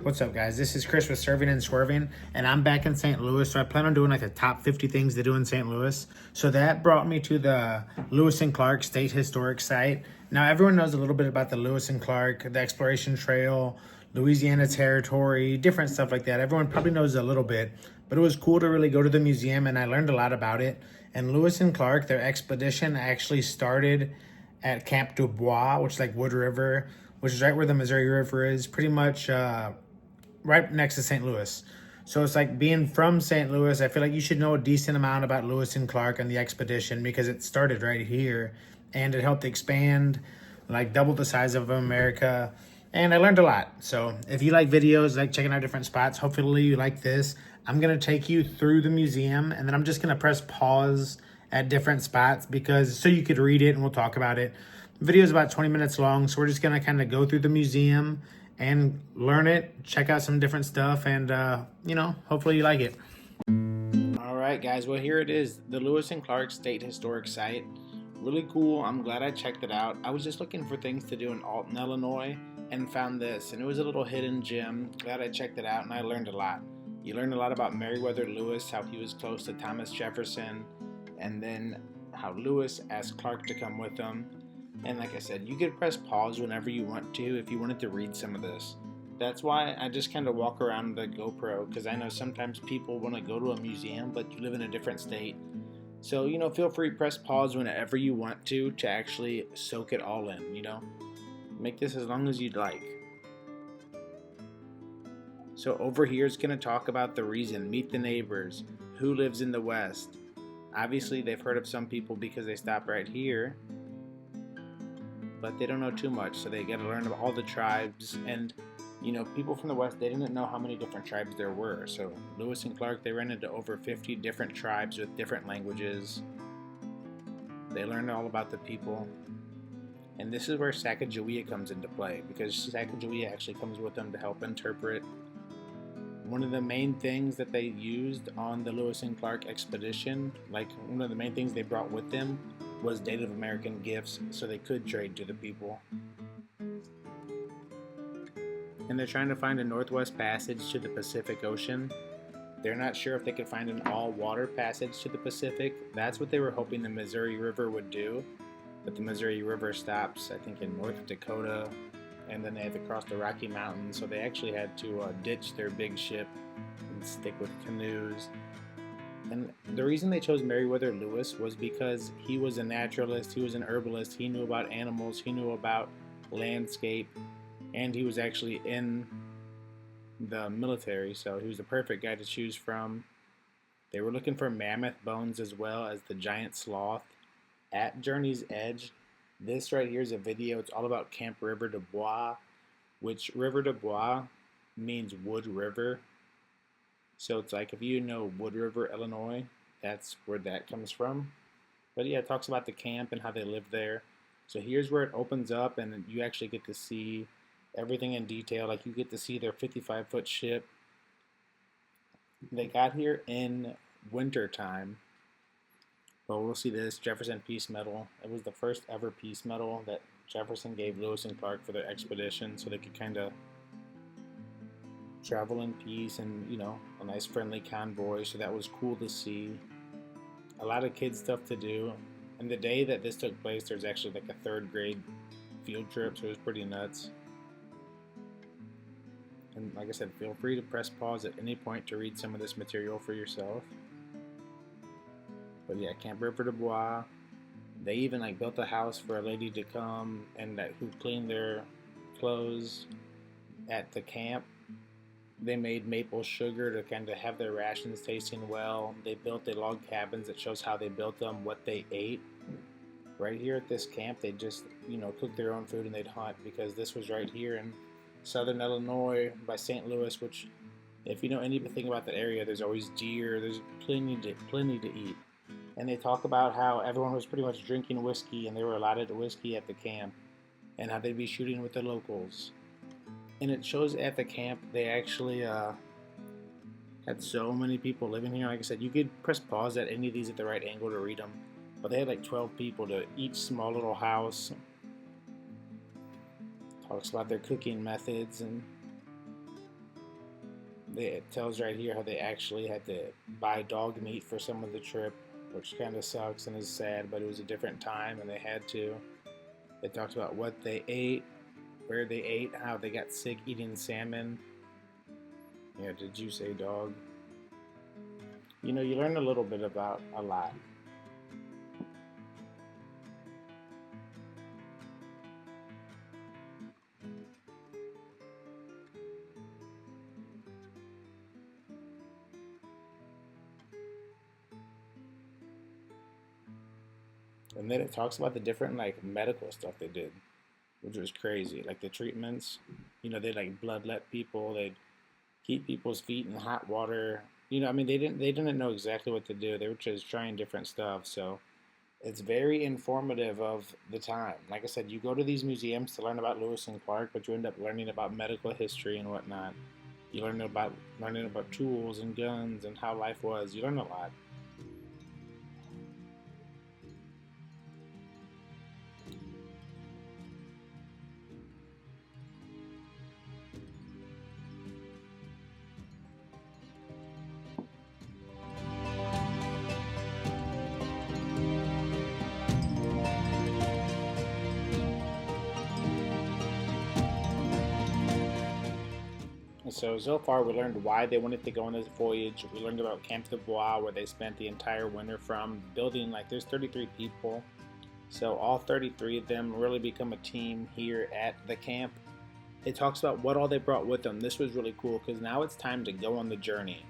What's up, guys? This is Chris with Serving and Swerving, and I'm back in St. Louis. So I plan on doing like the top 50 things to do in St. Louis. So that brought me to the Lewis and Clark State Historic Site. Now, everyone knows a little bit about the Lewis and Clark, the Exploration Trail, Louisiana Territory, different stuff like that. Everyone probably knows a little bit, but it was cool to really go to the museum, and I learned a lot about it. And Lewis and Clark, their expedition actually started at Camp Dubois, which is like Wood River, which is right where the Missouri River is, pretty much right next to St. Louis. So it's like being from St. Louis, I feel like you should know a decent amount about Lewis and Clark and the expedition because it started right here and it helped expand, like double the size of America. And I learned a lot. So if you like videos, like checking out different spots, hopefully you like this. I'm going to take you through the museum and then I'm just going to press pause at different spots because so you could read it and we'll talk about it. The video is about 20 minutes long, so we're just going to kind of go through the museum and learn it, check out some different stuff, and, hopefully you like it. All right, guys. Well, here it is, the Lewis and Clark State Historic Site. Really cool. I'm glad I checked it out. I was just looking for things to do in Alton, Illinois, and found this, and it was a little hidden gem. Glad I checked it out, and I learned a lot. You learned a lot about Meriwether Lewis, how he was close to Thomas Jefferson, and then how Lewis asked Clark to come with him. And like I said, you could press pause whenever you want to if you wanted to read some of this. That's why I just kind of walk around the GoPro, because I know sometimes people want to go to a museum, but you live in a different state. So, feel free to press pause whenever you want to actually soak it all in, Make this as long as you'd like. So over here it's going to talk about the reason, meet the neighbors, who lives in the West. Obviously they've heard of some people because they stop right here, but they don't know too much, so they got to learn about all the tribes. And people from the West, they didn't know how many different tribes there were. So Lewis and Clark, they ran into over 50 different tribes with different languages. They learned all about the people. And this is where Sacagawea comes into play, because Sacagawea actually comes with them to help interpret. One of the main things that they used on the Lewis and Clark expedition, like one of the main things they brought with them, was Native American gifts so they could trade to the people. And they're trying to find a northwest passage to the Pacific Ocean. They're not sure if they could find an all-water passage to the Pacific. That's what they were hoping the Missouri River would do. But the Missouri River stops, I think, in North Dakota, and then they have to cross the Rocky Mountains, so they actually had to ditch their big ship and stick with canoes. And the reason they chose Meriwether Lewis was because he was a naturalist, he was an herbalist, he knew about animals, he knew about landscape, and he was actually in the military, so he was the perfect guy to choose from. They were looking for mammoth bones as well as the giant sloth. At Journey's Edge, this right here is a video. It's all about Camp River Dubois, which River Dubois means Wood River. So it's like if you know Wood River, Illinois, that's where that comes from. But yeah, it talks about the camp and how they live there. So here's where it opens up and you actually get to see everything in detail. Like you get to see their 55-foot ship. They got here in winter time. Well, we'll see this Jefferson Peace Medal. It was the first ever peace medal that Jefferson gave Lewis and Clark for their expedition so they could kind of travel in peace and, a nice friendly convoy. So that was cool to see. A lot of kid stuff to do. And the day that this took place, there's actually like a 3rd grade field trip, so it was pretty nuts. And like I said, feel free to press pause at any point to read some of this material for yourself. But yeah, Camp River Dubois. They even built a house for a lady to come and who cleaned their clothes at the camp. They made maple sugar to kind of have their rations tasting well. They built the log cabins that shows how they built them, what they ate. Right here at this camp, they just cook their own food and they'd hunt, because this was right here in southern Illinois by St. Louis, which if you know anything about that area, there's always deer. There's plenty to eat. And they talk about how everyone was pretty much drinking whiskey and they were allotted whiskey at the camp and how they'd be shooting with the locals. And it shows at the camp they actually had so many people living here. Like I said, you could press pause at any of these at the right angle to read them. But they had 12 people to each small little house. Talks about their cooking methods and It tells right here how they actually had to buy dog meat for some of the trip, which kind of sucks and is sad, but it was a different time and they had to. It talks about what they ate, where they ate, how they got sick eating salmon. Yeah, did you say dog? You know, you learn a little bit about a lot. And then it talks about the different like medical stuff they did, which was crazy. Like the treatments, you know, they like bloodlet people, they'd keep people's feet in hot water. You know, I mean, they didn't know exactly what to do. They were just trying different stuff. So it's very informative of the time. Like I said, you go to these museums to learn about Lewis and Clark, but you end up learning about medical history and whatnot. You learning about tools and guns and how life was. You learn a lot. So far we learned why they wanted to go on this voyage. We learned about Camp Dubois, where they spent the entire winter from building. Like there's 33 people, so all 33 of them really become a team here at the camp. It talks about what all they brought with them. This was really cool because now it's time to go on the journey.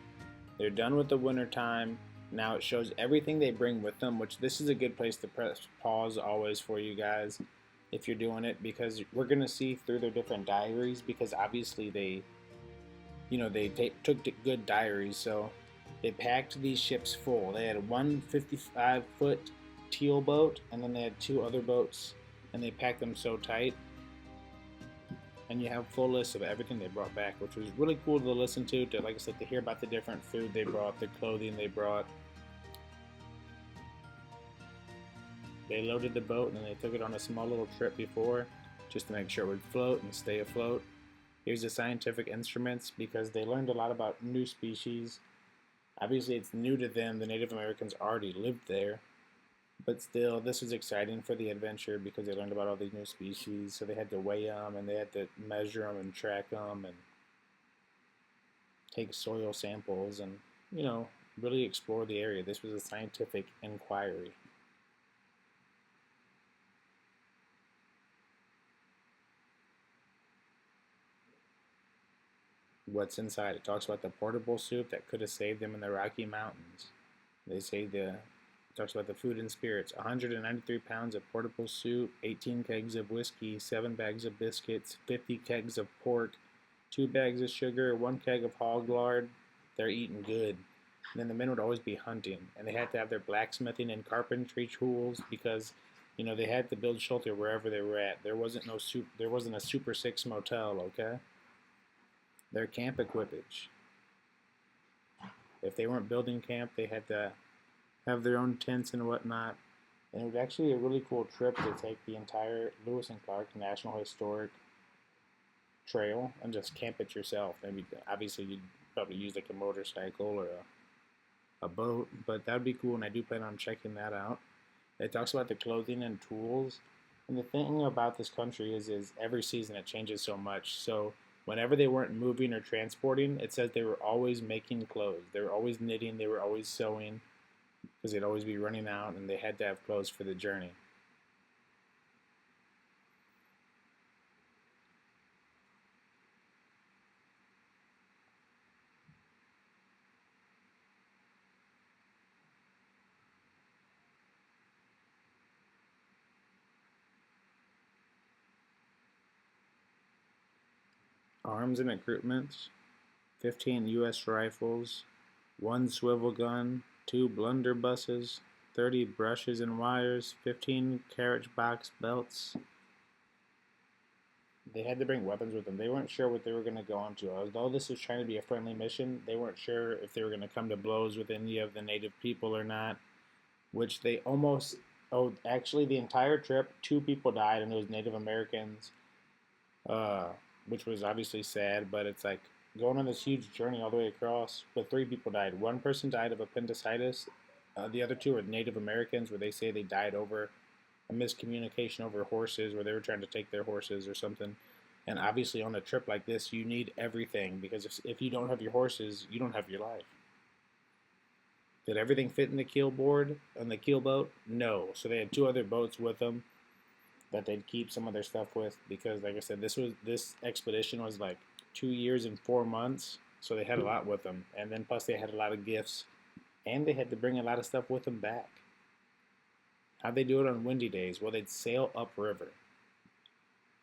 They're done with the winter time. Now it shows everything they bring with them, which this is a good place to press pause always for you guys if you're doing it, because we're going to see through their different diaries, because obviously they took good diaries. So they packed these ships full. They had one 55-foot teal boat, and then they had two other boats, and they packed them so tight. And you have full lists of everything they brought back, which was really cool to listen to, like I said, to hear about the different food they brought, the clothing they brought. They loaded the boat and then they took it on a small little trip before, just to make sure it would float and stay afloat. Here's the scientific instruments, because they learned a lot about new species. Obviously, it's new to them. The Native Americans already lived there. But still, this was exciting for the adventure because they learned about all these new species. So they had to weigh them and they had to measure them and track them and take soil samples and, really explore the area. This was a scientific inquiry. What's inside? It talks about the portable soup that could have saved them in the Rocky Mountains. They say talks about the food and spirits: 193 pounds of portable soup, 18 kegs of whiskey, 7 bags of biscuits, 50 kegs of pork, 2 bags of sugar, 1 keg of hog lard. They're eating good. And then the men would always be hunting, and they had to have their blacksmithing and carpentry tools because, they had to build shelter wherever they were at. There wasn't a Super Six motel, okay? Their camp equipage. If they weren't building camp, they had to have their own tents and whatnot. And it was actually a really cool trip to take the entire Lewis and Clark National Historic Trail and just camp it yourself. Maybe obviously you'd probably use like a motorcycle or a boat, but that'd be cool, and I do plan on checking that out. It talks about the clothing and tools. And the thing about this country is every season it changes so much. So whenever they weren't moving or transporting, it says they were always making clothes. They were always knitting, they were always sewing, because they'd always be running out and they had to have clothes for the journey. Arms and equipment: 15 U.S. rifles, 1 swivel gun, 2 blunderbusses, 30 brushes and wires, 15 carriage box belts. They had to bring weapons with them. They weren't sure what they were going to go on to. Although this was trying to be a friendly mission, they weren't sure if they were going to come to blows with any of the native people or not, which they almost. Oh, actually, the entire trip, 2 people died, and it was Native Americans, uh, which was obviously sad, but it's like going on this huge journey all the way across, but 3 people died. One person died of appendicitis. The other 2 are Native Americans, where they say they died over a miscommunication over horses, where they were trying to take their horses or something. And obviously, on a trip like this, you need everything, because if you don't have your horses, you don't have your life. Did everything fit in the keel board on the keel boat? No. So they had 2 other boats with them that they'd keep some of their stuff with, because, like I said, this expedition was like 2 years and 4 months, so they had a lot with them. And then plus they had a lot of gifts, and they had to bring a lot of stuff with them back. How'd they do it on windy days? Well, they'd sail upriver.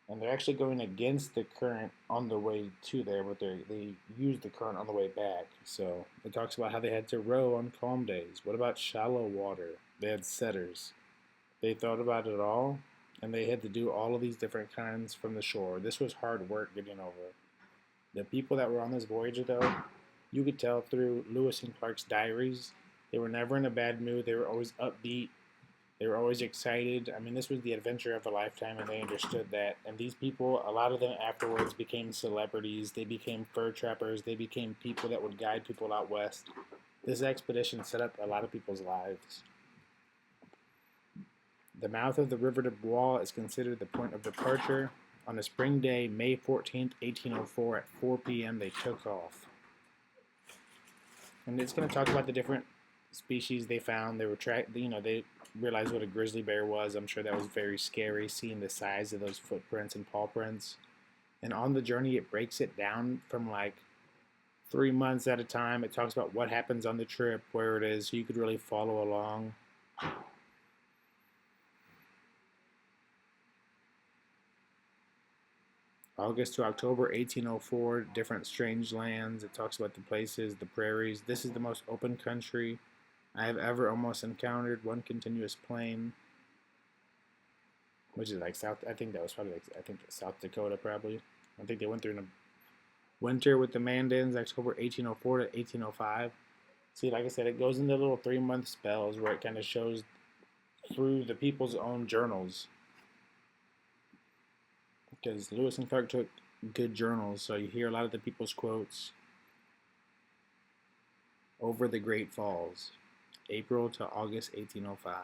And they're actually going against the current on the way to there, but they use the current on the way back. So it talks about how they had to row on calm days. What about shallow water? They had setters. They thought about it all, and they had to do all of these different kinds from the shore. This was hard work getting over. The people that were on this voyage, though, you could tell through Lewis and Clark's diaries, they were never in a bad mood. They were always upbeat. They were always excited. I mean, this was the adventure of a lifetime, and they understood that. And these people, a lot of them afterwards became celebrities. They became fur trappers. They became people that would guide people out west. This expedition set up a lot of people's lives. The mouth of the River Dubois is considered the point of departure. On a spring day, May 14th, 1804, at 4 p.m., they took off. And it's going to talk about the different species they found. They were they realized what a grizzly bear was. I'm sure that was very scary, seeing the size of those footprints and paw prints. And on the journey, it breaks it down from like 3 months at a time. It talks about what happens on the trip, where it is, so you could really follow along. August to October 1804, different strange lands. It talks about the places, the prairies. This is the most open country I have ever almost encountered. One continuous plain, which is like South. I think that was probably South Dakota, probably. I think they went through in a winter with the Mandans, October 1804 to 1805. See, like I said, it goes into little 3-month spells where it kind of shows through the people's own journals. Because Lewis and Clark took good journals, so you hear a lot of the people's quotes. Over the Great Falls, April to August 1805.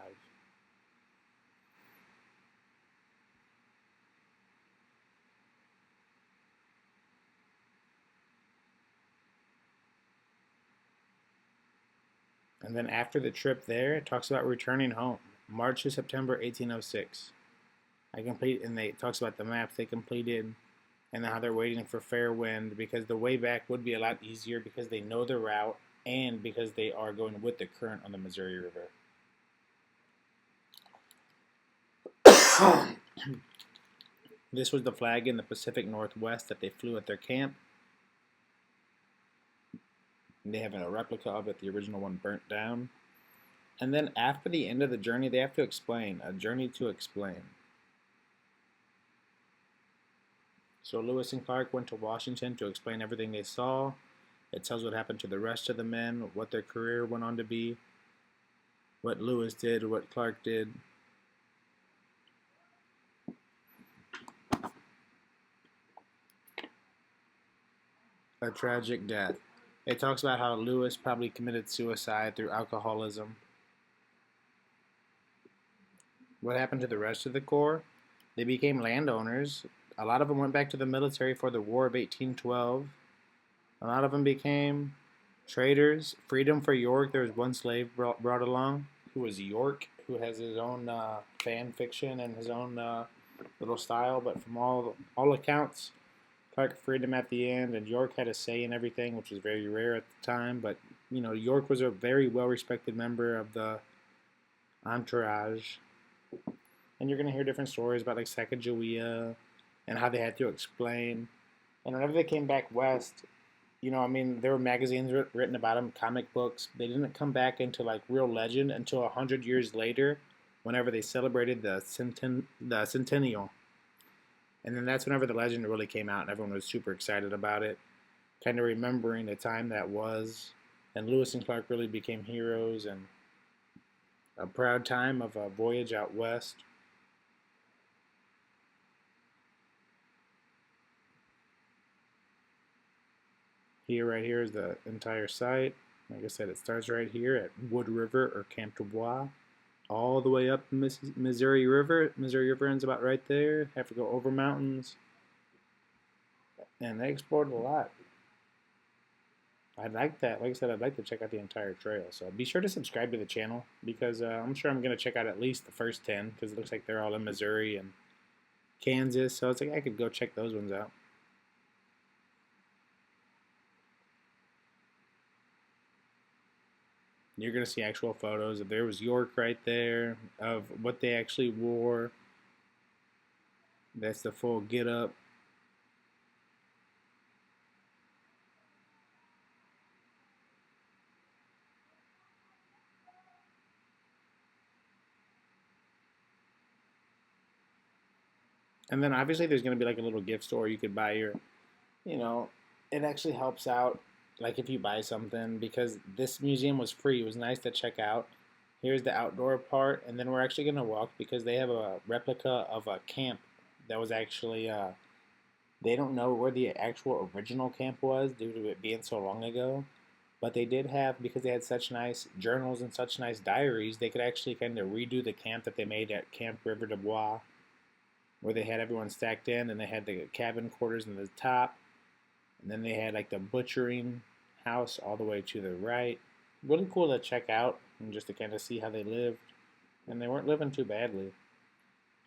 And then after the trip there, it talks about returning home, March to September 1806. It talks about the maps they completed and how they're waiting for fair wind, because the way back would be a lot easier because they know the route and because they are going with the current on the Missouri River. This was the flag in the Pacific Northwest that they flew at their camp. And they have a replica of it, the original one burnt down. And then after the end of the journey, they have to explain, a journey to explain. So Lewis and Clark went to Washington to explain everything they saw. It tells what happened to the rest of the men, what their career went on to be, what Lewis did, what Clark did. A tragic death. It talks about how Lewis probably committed suicide through alcoholism. What happened to the rest of the Corps? They became landowners. A lot of them went back to the military for the War of 1812. A lot of them became traders. Freedom for York, there was one slave brought along who was York, who has his own fan fiction and his own little style. But from all accounts, Clark freed him at the end, and York had a say in everything, which was very rare at the time. But, York was a very well-respected member of the entourage. And you're going to hear different stories about, like, Sacagawea and how they had to explain. And whenever they came back west, there were magazines written about them, comic books. They didn't come back into, like, real legend until 100 years later, whenever they celebrated the centennial. And then that's whenever the legend really came out, and everyone was super excited about it, kind of remembering the time that was. And Lewis and Clark really became heroes, and a proud time of a voyage out west. Right here is the entire site. Like I said, it starts right here at Wood River or Camp Dubois, all the way up the Missouri River. Missouri River ends about right there. Have to go over mountains, and they explored a lot. I'd like that. Like I said, I'd like to check out the entire trail. So be sure to subscribe to the channel because I'm sure I'm going to check out at least the first 10 because it looks like they're all in Missouri and Kansas. So it's like I could go check those ones out. You're going to see actual photos. There was York right there of what they actually wore. That's the full get up. And then obviously there's going to be like a little gift store you could buy your, you know, it actually helps out like if you buy something because this museum was free. It was nice to check out. Here's the outdoor part, and then we're actually going to walk because they have a replica of a camp that was actually, they don't know where the actual original camp was due to it being so long ago. But they did have, because they had such nice journals and such nice diaries, they could actually kind of redo the camp that they made at Camp River Dubois, where they had everyone stacked in, and they had the cabin quarters in the top, and then they had like the butchering house all the way to the right. Really cool to check out and just to kind of see how they lived. And they weren't living too badly.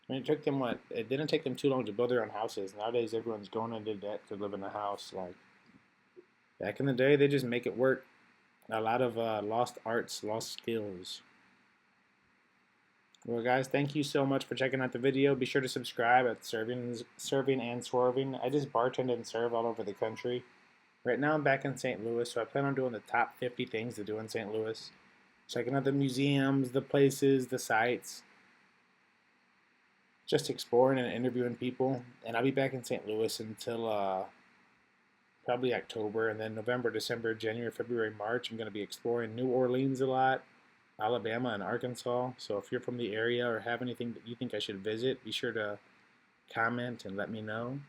I mean, it took them what? It didn't take them too long to build their own houses. Nowadays, everyone's going into debt to live in a house. Like back in the day, they just make it work. A lot of lost arts, lost skills. Well, guys, thank you so much for checking out the video. Be sure to subscribe at Serving and Swerving. I just bartend and serve all over the country. Right now, I'm back in St. Louis, so I plan on doing the top 50 things to do in St. Louis. Checking out the museums, the places, the sites, just exploring and interviewing people. And I'll be back in St. Louis until probably October, and then November, December, January, February, March. I'm going to be exploring New Orleans a lot, Alabama, and Arkansas. So if you're from the area or have anything that you think I should visit, be sure to comment and let me know.